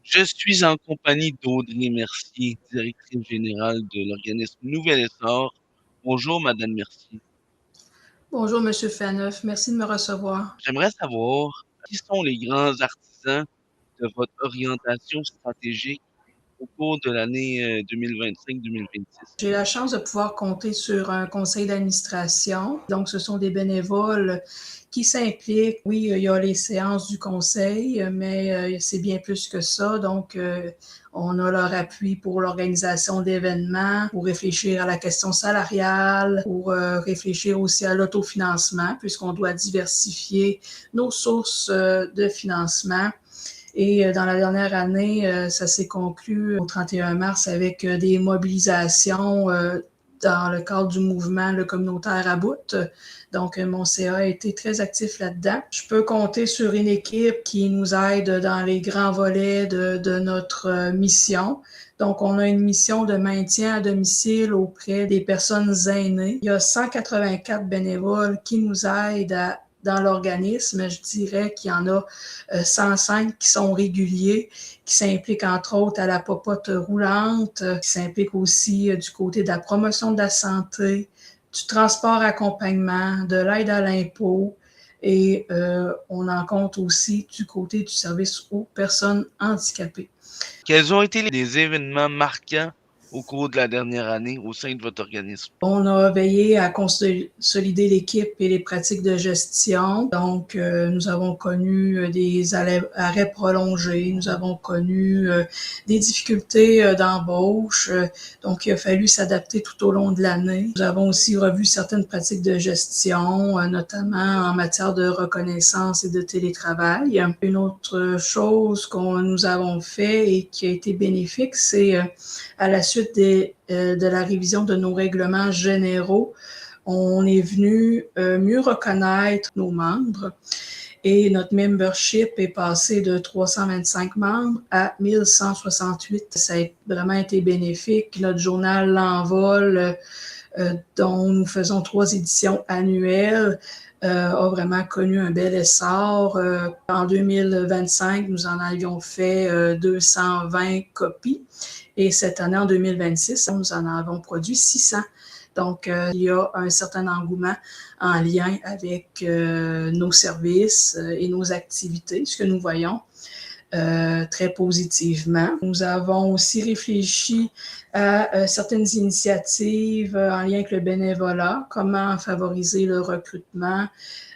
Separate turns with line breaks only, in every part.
Je suis en compagnie d'Audrey Mercier, directrice générale de l'organisme Nouvel Essor. Bonjour, Madame Mercier.
Bonjour, Monsieur Faneuf. Merci de me recevoir.
J'aimerais savoir qui sont les grands artisans de votre orientation stratégique au cours de l'année 2025-2026.
J'ai la chance de pouvoir compter sur un conseil d'administration. Donc, ce sont des bénévoles qui s'impliquent. Oui, il y a les séances du conseil, mais c'est bien plus que ça. Donc, on a leur appui pour l'organisation d'événements, pour réfléchir à la question salariale, pour réfléchir aussi à l'autofinancement, puisqu'on doit diversifier nos sources de financement. Et dans la dernière année, ça s'est conclu au 31 mars avec des mobilisations dans le cadre du mouvement Le Communautaire à bout. Donc, mon CA a été très actif là-dedans. Je peux compter sur une équipe qui nous aide dans les grands volets de notre mission. Donc, on a une mission de maintien à domicile auprès des personnes aînées. Il y a 184 bénévoles qui nous aident dans l'organisme. Je dirais qu'il y en a 105 qui sont réguliers, qui s'impliquent entre autres à la popote roulante, qui s'impliquent aussi du côté de la promotion de la santé, du transport accompagnement, de l'aide à l'impôt, et on en compte aussi du côté du service aux personnes handicapées.
Quels ont été les événements marquants au cours de la dernière année au sein de votre organisme?
On a veillé à consolider l'équipe et les pratiques de gestion. Donc, nous avons connu des arrêts prolongés, nous avons connu des difficultés d'embauche. Donc, il a fallu s'adapter tout au long de l'année. Nous avons aussi revu certaines pratiques de gestion, notamment en matière de reconnaissance et de télétravail. Une autre chose nous avons fait et qui a été bénéfique, c'est à la suite de la révision de nos règlements généraux, on est venu mieux reconnaître nos membres et notre membership est passé de 325 membres à 1168. Ça a vraiment été bénéfique. Notre journal L'Envol, dont nous faisons 3 éditions annuelles, a vraiment connu un bel essor. En 2025, nous en avions fait 220 copies. Et cette année, en 2026, nous en avons produit 600. Donc, il y a un certain engouement en lien avec nos services et nos activités, ce que nous voyons très positivement. Nous avons aussi réfléchi à certaines initiatives en lien avec le bénévolat, comment favoriser le recrutement,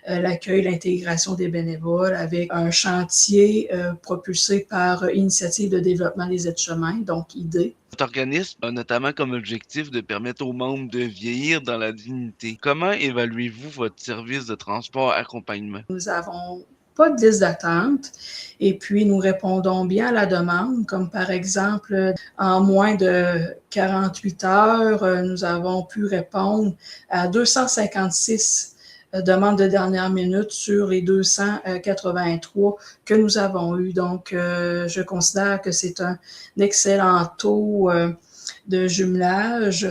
l'accueil, l'intégration des bénévoles avec un chantier propulsé par Initiative de développement des aides-chemins, donc IDÉ.
Votre organisme a notamment comme objectif de permettre aux membres de vieillir dans la dignité. Comment évaluez-vous votre service de transport accompagnement?
Nous avons pas de liste d'attente et puis nous répondons bien à la demande, comme par exemple en moins de 48 heures, nous avons pu répondre à 256 demandes de dernière minute sur les 283 que nous avons eues. Donc, je considère que c'est un excellent taux de jumelage.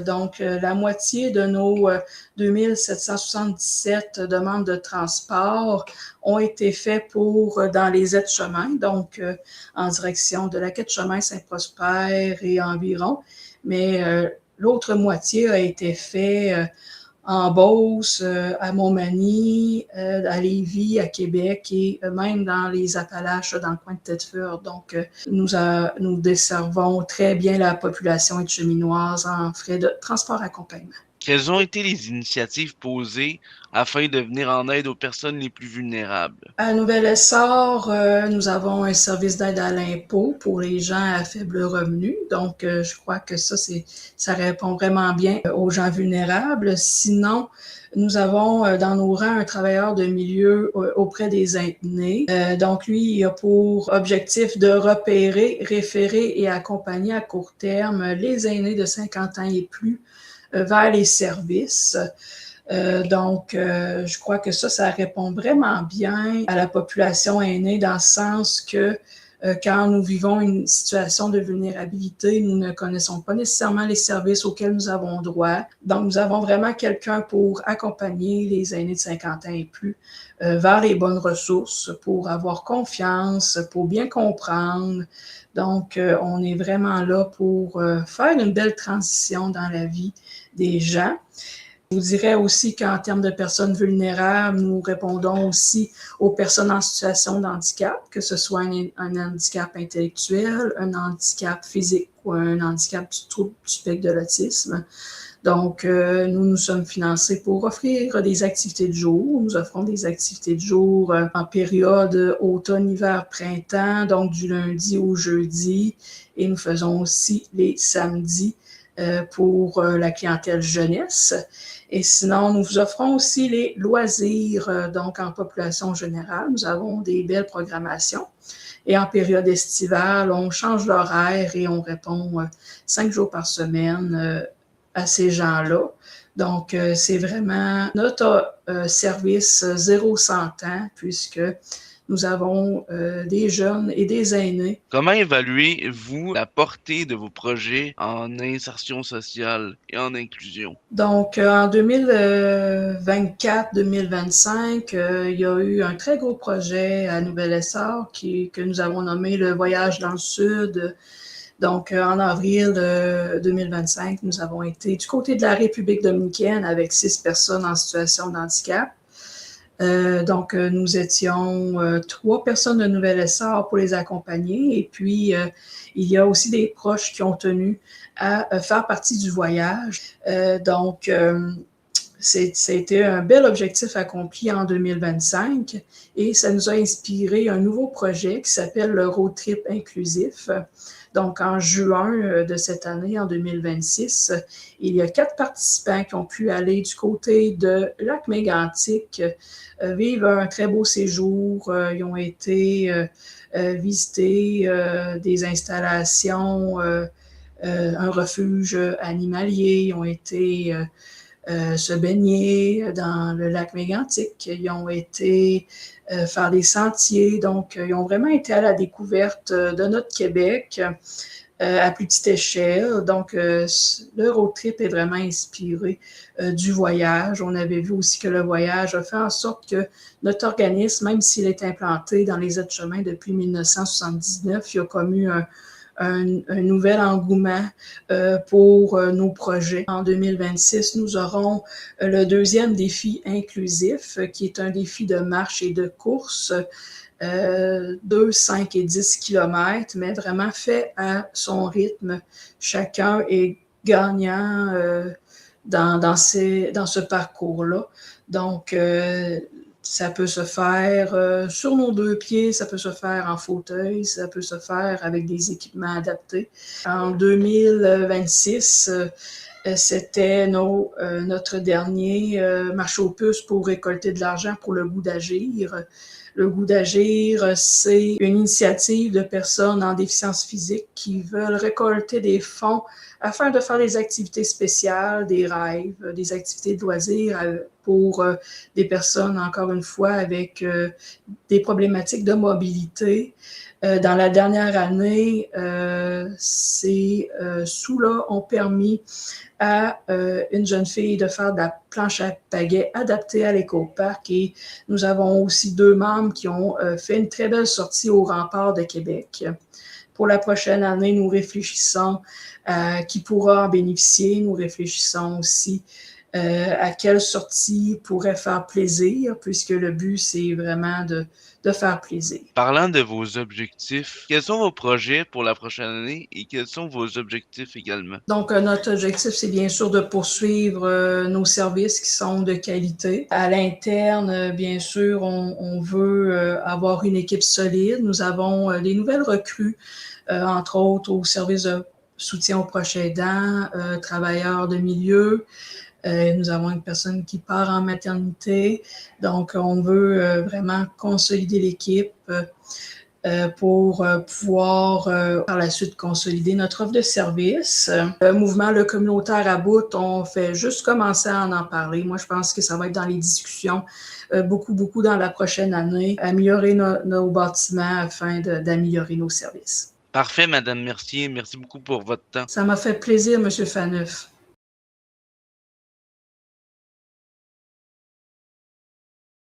Donc, la moitié de nos 2777 demandes de transport ont été faites dans les aides-chemins, donc en direction de la quête chemin Saint-Prosper et environ. Mais l'autre moitié a été faite en Beauce, à Montmagny, à Lévis, à Québec et même dans les Appalaches, dans le coin de Thetford. Donc, nous desservons très bien la population cheminoise en frais de transport accompagnement.
Quelles ont été les initiatives posées afin de venir en aide aux personnes les plus vulnérables?
À Nouvel Essor, nous avons un service d'aide à l'impôt pour les gens à faible revenu. Donc, je crois que ça répond vraiment bien aux gens vulnérables. Sinon, nous avons dans nos rangs un travailleur de milieu auprès des aînés. Donc, lui, il a pour objectif de repérer, référer et accompagner à court terme les aînés de 50 ans et plus vers les services. Donc, je crois que ça répond vraiment bien à la population aînée dans le sens que Quand nous vivons une situation de vulnérabilité, nous ne connaissons pas nécessairement les services auxquels nous avons droit. Donc, nous avons vraiment quelqu'un pour accompagner les aînés de 50 ans et plus vers les bonnes ressources, pour avoir confiance, pour bien comprendre. Donc, on est vraiment là pour faire une belle transition dans la vie des gens. Je vous dirais aussi qu'en termes de personnes vulnérables, nous répondons aussi aux personnes en situation de handicap, que ce soit un handicap intellectuel, un handicap physique ou un handicap du trouble du spectre de l'autisme. Donc, nous sommes financés pour offrir des activités de jour. Nous offrons des activités de jour en période automne, hiver, printemps, donc du lundi au jeudi. Et nous faisons aussi les samedis pour la clientèle jeunesse. Et sinon, nous vous offrons aussi les loisirs, donc en population générale. Nous avons des belles programmations. Et en période estivale, on change l'horaire et on répond 5 jours par semaine à ces gens-là. Donc, c'est vraiment notre service 0-100 ans, puisque nous avons des jeunes et des aînés.
Comment évaluez-vous la portée de vos projets en insertion sociale et en inclusion?
Donc, en 2024-2025, il y a eu un très gros projet à Nouvelle-Essor que nous avons nommé le Voyage dans le Sud. Donc, en avril 2025, nous avons été du côté de la République dominicaine avec 6 personnes en situation de handicap. Donc, nous étions 3 personnes de Nouvelle-Essor pour les accompagner. Et puis, il y a aussi des proches qui ont tenu à faire partie du voyage. Donc, c'était un bel objectif accompli en 2025 et ça nous a inspiré un nouveau projet qui s'appelle le Road Trip Inclusif. Donc, en juin de cette année, en 2026, il y a 4 participants qui ont pu aller du côté de Lac-Mégantic, vivre un très beau séjour. Ils ont été visiter des installations, un refuge animalier. Ils ont été se baigner dans le lac Mégantic. Ils ont été faire des sentiers. Donc, ils ont vraiment été à la découverte de notre Québec à plus petite échelle. Donc, le road trip est vraiment inspiré du voyage. On avait vu aussi que le voyage a fait en sorte que notre organisme, même s'il est implanté dans les aides-chemins depuis 1979, il a connu un nouvel engouement pour nos projets. En 2026, nous aurons le 2e défi inclusif, qui est un défi de marche et de course, 2, 5 et 10 kilomètres, mais vraiment fait à son rythme. Chacun est gagnant dans ce parcours-là. Donc, ça peut se faire sur nos 2 pieds, ça peut se faire en fauteuil, ça peut se faire avec des équipements adaptés. En 2026, c'était notre dernier marché aux puces pour récolter de l'argent pour le goût d'agir. Le goût d'agir, c'est une initiative de personnes en déficience physique qui veulent récolter des fonds afin de faire des activités spéciales, des rêves, des activités de loisirs pour des personnes, encore une fois, avec des problématiques de mobilité. Dans la dernière année, ces sous-là ont permis à une jeune fille de faire de la planche à pagaie adaptée à l'éco-parc et nous avons aussi 2 membres qui ont fait une très belle sortie au rempart de Québec. Pour la prochaine année, nous réfléchissons à qui pourra en bénéficier. Nous réfléchissons aussi à quelle sortie pourrait faire plaisir, puisque le but, c'est vraiment de faire plaisir.
Parlant de vos objectifs, quels sont vos projets pour la prochaine année et quels sont vos objectifs également?
Donc, notre objectif, c'est bien sûr de poursuivre nos services qui sont de qualité. À l'interne, bien sûr, on veut avoir une équipe solide. Nous avons des nouvelles recrues, entre autres au service de soutien aux proches aidants, travailleurs de milieu. Nous avons une personne qui part en maternité. Donc, on veut vraiment consolider l'équipe. pour pouvoir par la suite consolider notre offre de service. Le mouvement Le Communautaire à Bout, on fait juste commencer à en parler. Moi, je pense que ça va être dans les discussions beaucoup dans la prochaine année, améliorer nos bâtiments afin d'améliorer nos services.
Parfait, Madame Mercier. Merci beaucoup pour votre temps.
Ça m'a fait plaisir, Monsieur Faneuf.